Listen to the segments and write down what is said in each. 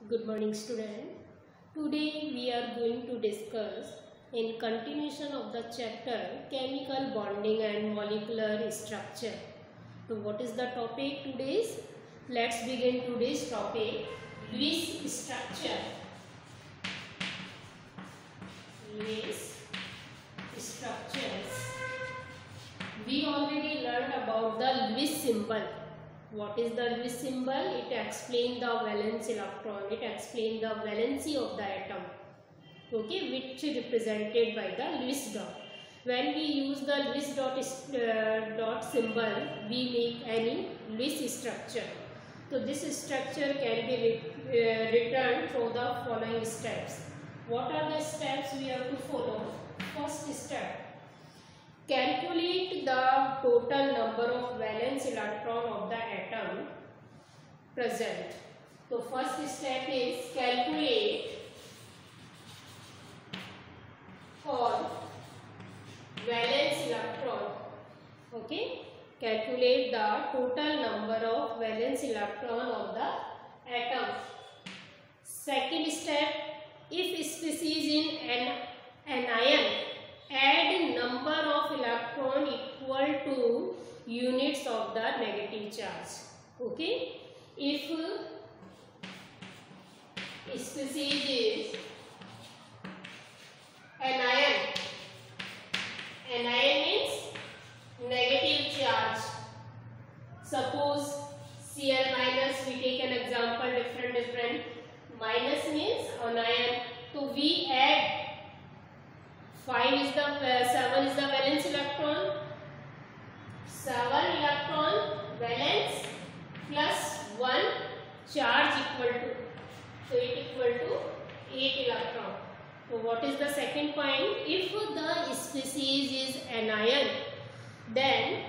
Good morning student. Today we are going to discuss in continuation of the chapter chemical bonding and molecular structure. So what is the topic today's? Let's begin today's topic, Lewis structure. Lewis structures. We already learned about the Lewis symbol. What is the Lewis symbol? It explains the valence electron. It explains the valency of the atom. Okay, which is represented by the Lewis dot. When we use the Lewis dot symbol, we make any Lewis structure. So this structure can be written through the following steps. What are the steps we have to follow? First step. Calculate the total number of valence electron of the atom present. So first step is calculate for valence electron. Okay, calculate the total number of valence electron of the atom. Second step, if species in an ion, add number of electron equal to units of the negative charge. Okay, if species is an ion means negative charge. Suppose Cl minus, we take an example, different. Minus means anion. So we add 7 is the valence electron. 7 electron valence plus 1 charge equal to, so it equal to 8 electron. So what is the second point? If the species is anion, then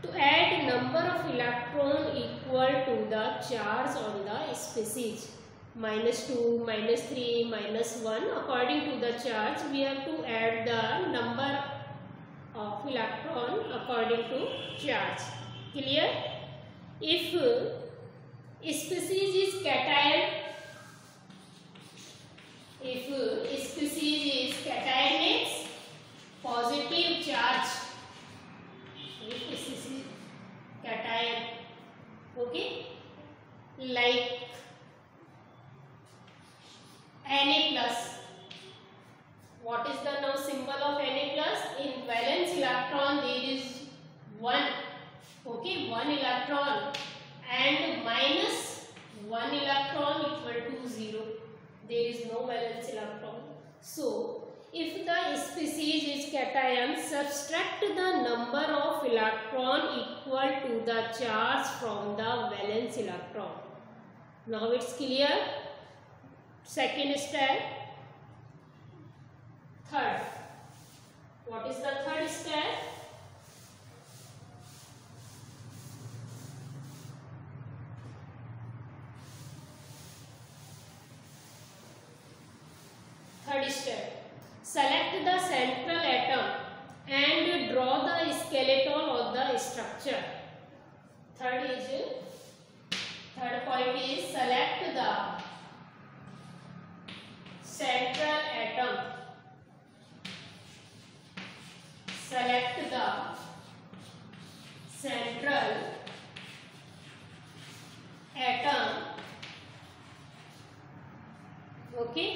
to add number of electron equal to the charge on the species. -2, -3, -1, according to the charge we have to add the number of electron according to charge. Clear? If species is cation, means positive charge. If species is cation, okay, like Na plus. What is the now symbol of Na plus? In valence electron there is 1. Okay, 1 electron, and minus 1 electron equal to 0. There is no valence electron. So if the species is cation, subtract the number of electron equal to the charge from the valence electron. Now it's clear. Second step. Third. What is the third step? Third step. Select the central atom and draw the skeleton of the structure. Third point is select the central atom. Select the central atom. Okay,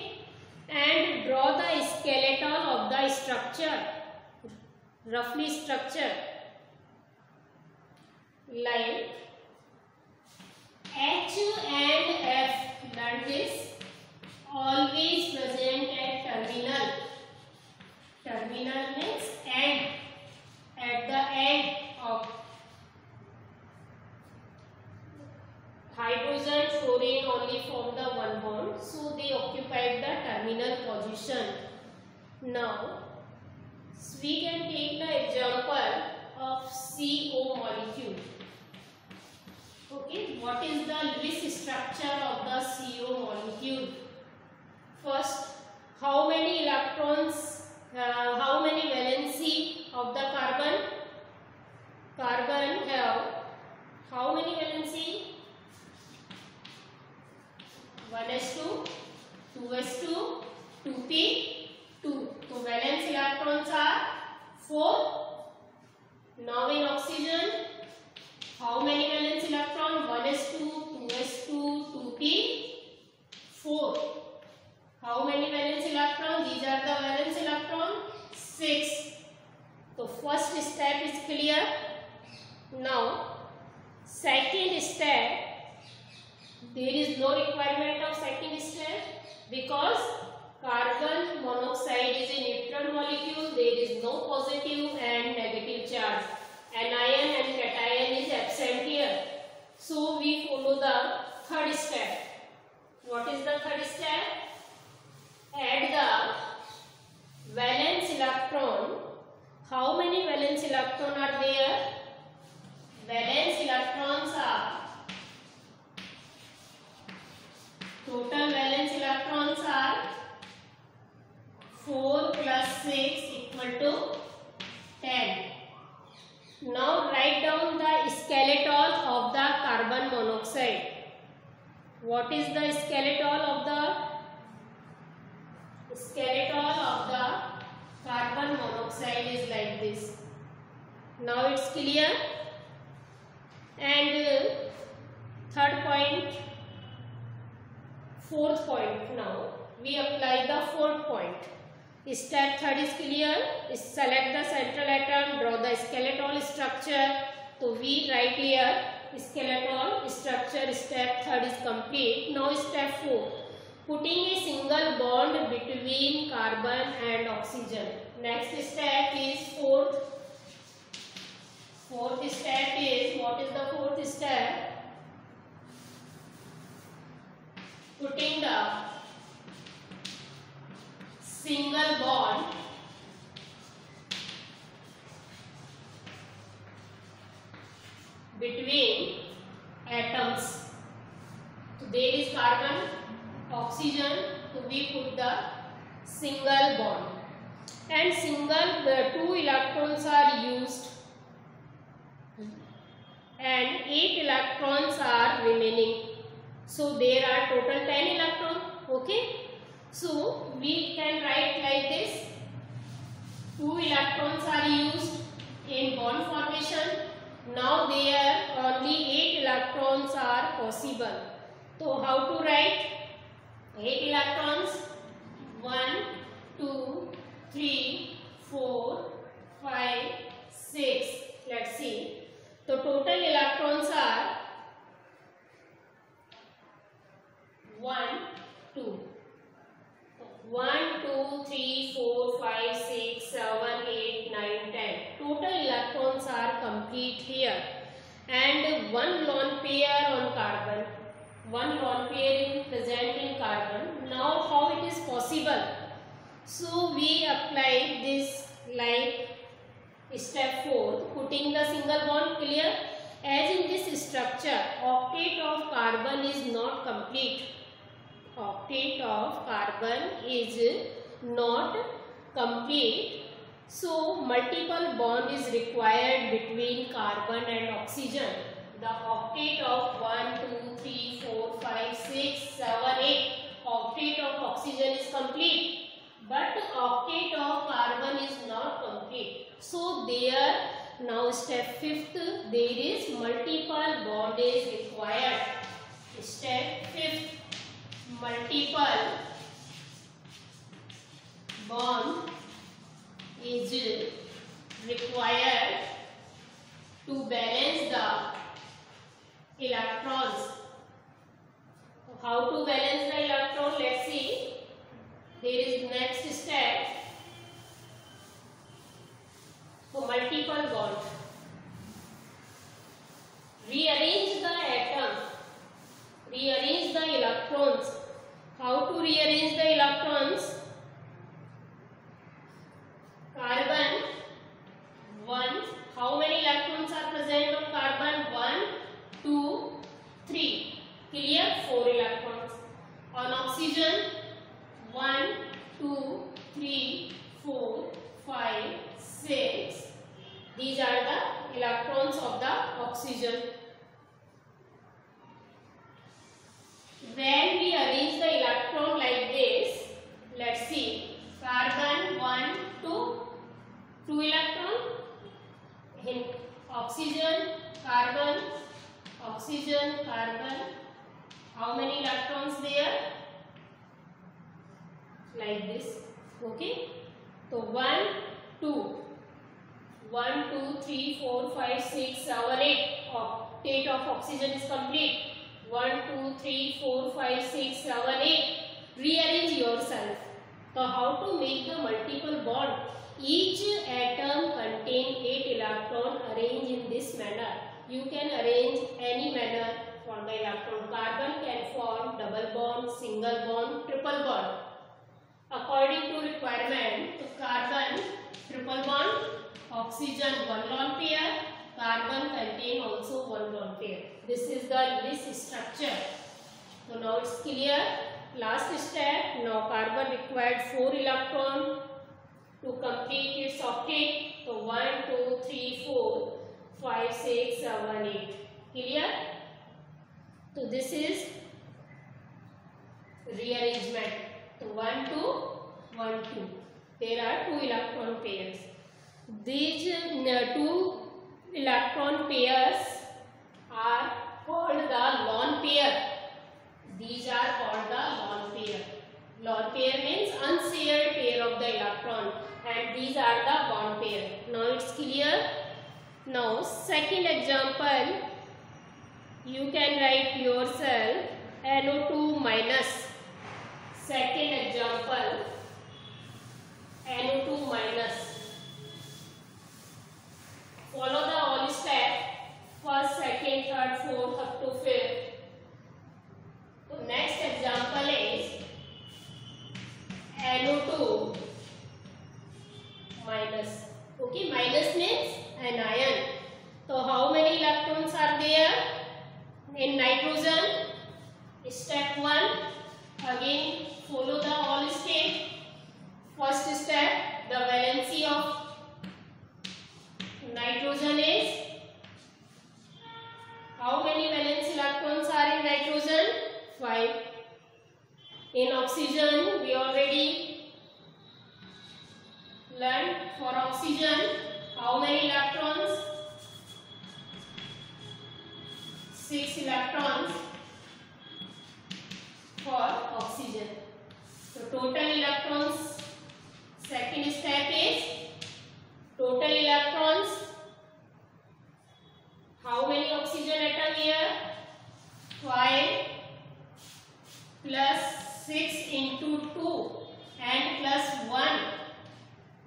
and draw the skeleton of the structure. Roughly structure like H and F. Learn this. Always present at terminal. Terminal means end. At the end of hydrogen, fluorine only form the one bond, so they occupied the terminal position. Now we can take the example of CO molecule. Okay, what is the Lewis structure of the CO molecule? First, how many electrons, how many valency of the carbon? Carbon have how many valency? 1 2p2. So valence electrons are 4. Now in oxygen, how many valence electron? 1s2, 2s2, 2p4. How many valence electron? These are the valence electron, 6. So first step is clear. Now second step, there is no requirement of second step because carbon monoxide is a neutral molecule. There is no positive and negative charge. Anion and cation is absent here. So we follow the third step. What is the third step? Add the valence electron. How many valence electron are there? Valence electrons are, total valence electrons are 4 plus 6 equal to 10. Now write down the skeleton of the carbon monoxide. What is the skeleton of the carbon monoxide is like this. Now it's clear. And third point, fourth point. Now we apply the fourth point. Step third is clear. Select the central atom, draw the skeletal structure. So we write here skeletal structure. Step third is complete. Now step 4, putting a single bond between carbon and oxygen. Next step is fourth. Fourth step is, what is the fourth step? Putting the single bond between atoms. So there is carbon, oxygen, so we put the single bond. And two electrons are used and 8 electrons are remaining. So there are total 10 electrons. Okay. So we can write like this. 2 electrons are used in bond formation. Now there only 8 electrons are possible. So how to write? 8 electrons. 1, 2, 3, 4, 5, 6. Let's see. So total electrons are 1, 2. 1, 2, 3, 4, 5, 6, 7, 8, 9, 10. Total electrons are complete here. And one lone pair on carbon. One lone pair is present in carbon. Now how it is possible? So we apply this like step 4, putting the single bond. Clear? As in this structure, octet of carbon is not complete. Octet of carbon is not complete. So multiple bond is required between carbon and oxygen. The octet of 1, 2, 3, 4, 5, 6, 7, 8. Octet of oxygen is complete. But octet of carbon is not complete. So there, now step 5th, there is multiple bond is required. Step 5th, multiple bond is required to balance the electrons. How to balance the electron? Let's see. There is next step. So multiple bond. Rearrange the atom. Rearrange the electrons. How to rearrange the electrons? Carbon 1. How many electrons are present on carbon? 1, 2, 3. Clear? 4 electrons. On oxygen 1, 2, 3, 4, 5, 6. These are the electrons of the oxygen. When we arrange the electron like this, let's see. oxygen, carbon, oxygen, carbon. How many electrons there? Like this. Okay. So 1, 2. 1, 2, 3, 4, 5, 6, 7, 8. Octet of oxygen is complete. 1, 2, 3, 4, 5, 6, 7, 8. Rearrange yourself. So how to make the multiple bond? Each atom contain 8 electron arranged in this manner. You can arrange any manner for the electron. Carbon can form double bond, single bond, triple bond. According to requirement, to carbon triple bond, oxygen 1 lone pair, carbon contain also 1 lone pair. This is the structure. So now it's clear. Last step. Now carbon required 4 electron to complete its octet. So 1, 2, 3, 4, 5, 6, 7, 8. Clear? So this is rearrangement. So 1, 2, 1, 2. There are 2 electron pairs. These 2 electron pairs are called the lone pair. These are called the lone pair. Lone pair means unshared pair of the electron, and these are the bond pair. Now it's clear. Now second example, you can write yourself NO2 minus. Second example, NO2 minus. Follow the all step. First, second, third, fourth up to fifth. So next example is NO2 minus. Okay, minus means anion. So how many electrons are there in nitrogen? Step 1. Again follow the all step. First step, the valency of nitrogen is, how many valence electrons are in nitrogen? 5. In oxygen, we already learned. For oxygen, how many electrons? 6 electrons for oxygen. So total electrons, second step is total electrons. How many oxygen atom here? 5 plus 6 into 2 and plus 1.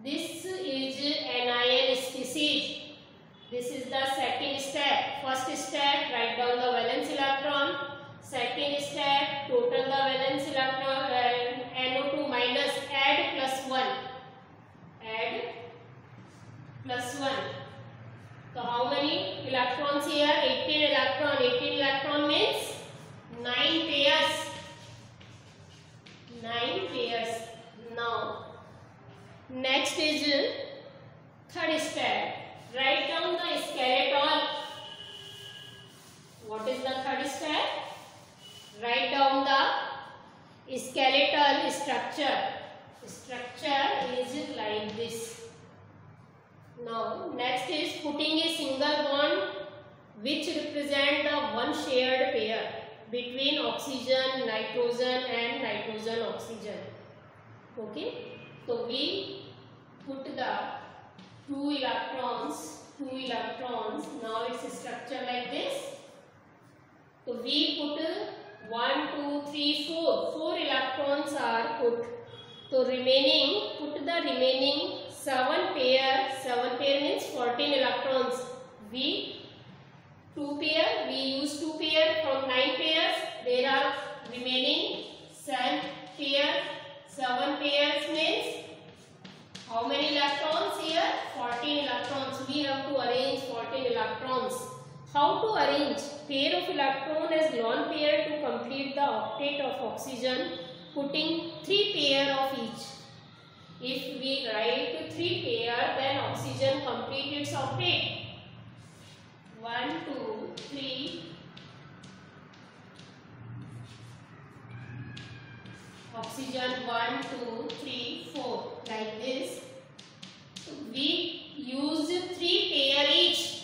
This is anion species. This is the second step. First step, write down the valence electron. Second step, total the valence electron, NO2 minus, add plus 1. Add plus 1. So how many electrons here? 18 electron. 18 electron means 9 pairs. 9 pairs. Now, next is third step. Write down the skeleton. What is the third step? Write down the skeletal structure. Structure is like this. Now, next is putting a single bond which represent the one shared pair between oxygen, nitrogen and nitrogen, oxygen. Okay. So, we put the 2 electrons. Now, its structure like this. So, we put 1, 2, 3, 4. 4 electrons are put. So, put the remaining 7 pair. 7 pair means 14 electrons. We use 2 pair from 9 pairs. There are remaining 7 pair. 7 pairs means how many electrons here? 14 electrons. We have to arrange 14 electrons. How to arrange? Pair of electron as lone pair to complete the octet of oxygen, putting 3 pair of each. If we write 3 pair, then oxygen complete its octet. 1, 2, 3. Oxygen 1, 2, 3, 4. Like this. We use 3 pair each.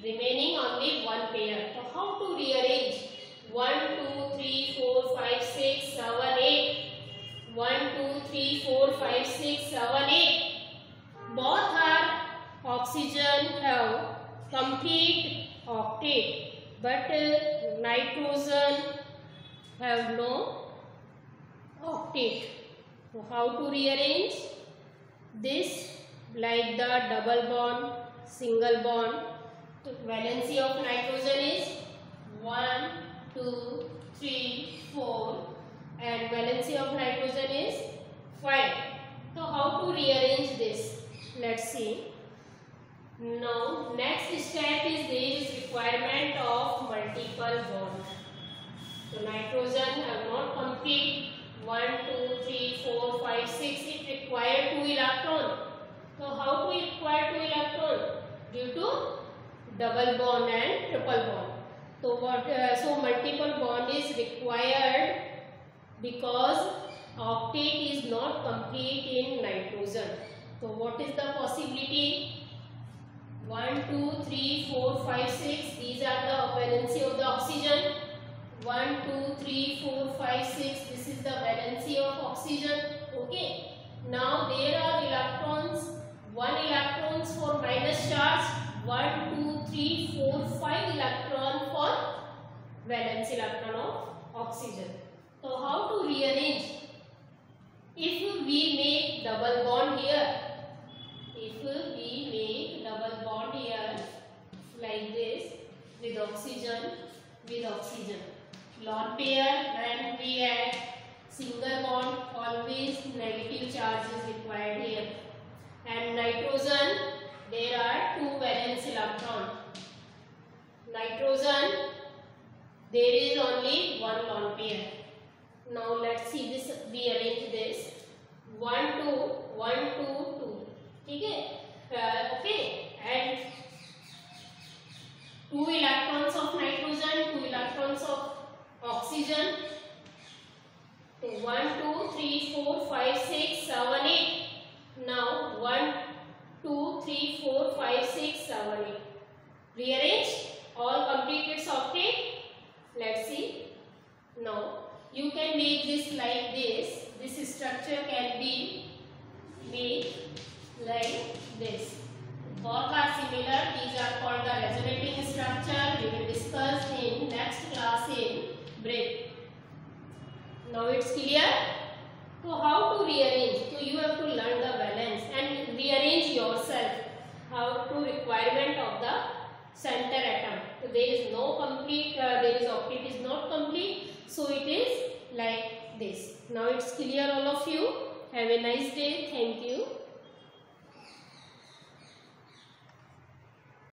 remaining only one pair. So how to rearrange? 1, 2, 3, 4, 5, 6, 7, 8. 1, 2, 3, 4, 5, 6, 7, 8. Both are oxygen have complete octet, but nitrogen have no octet. So how to rearrange this? Like the double bond, single bond. So valency of nitrogen is 1, 2, 3, 4, and valency of nitrogen is 5. So how to rearrange this? Let's see. Now next step is there is requirement of multiple bonds. So nitrogen have not complete 1, 2, 3, 4, 5, 6. It require 2 electron. So how to require 2 electron? Due to double bond and triple bond. So so multiple bond is required because octet is not complete in nitrogen. So what is the possibility? 1, 2, 3, 4, 5, 6. These are the valency of the oxygen. 1, 2, 3, 4, 5, 6. This is the valency of oxygen. Okay. Now there are electrons. 1 electrons for minus charge. 1, 2, 3, 4, 5 electron for valence electron of oxygen. So how to rearrange? If we make double bond here, like this with oxygen, lone pair, when we add single bond, always negative charge is required here. And nitrogen, there are 2 valence electron. Nitrogen, there is only 1 lone pair. Now let's see this, we arrange this 1, 2, 1, 2, 2. Okay, and 2 electrons of nitrogen, 2 electrons of oxygen. So 1, 2, 3, 4, 5, 6, 7, 8. Now 1, 2, 3, 4, 5, 6, 7, 8. Rearrange, all complete its octet. Let's see. Now you can make this like this. This structure can be made like this. Both are similar. These are called the resonating structure. We will discuss in next class in break. Now it's clear. So how to rearrange? So you have to learn the valence and rearrange yourself. How to requirement of the center atom. So there is no complete. There is octet is not complete. So it is like this. Now it's clear, all of you. Have a nice day. Thank you.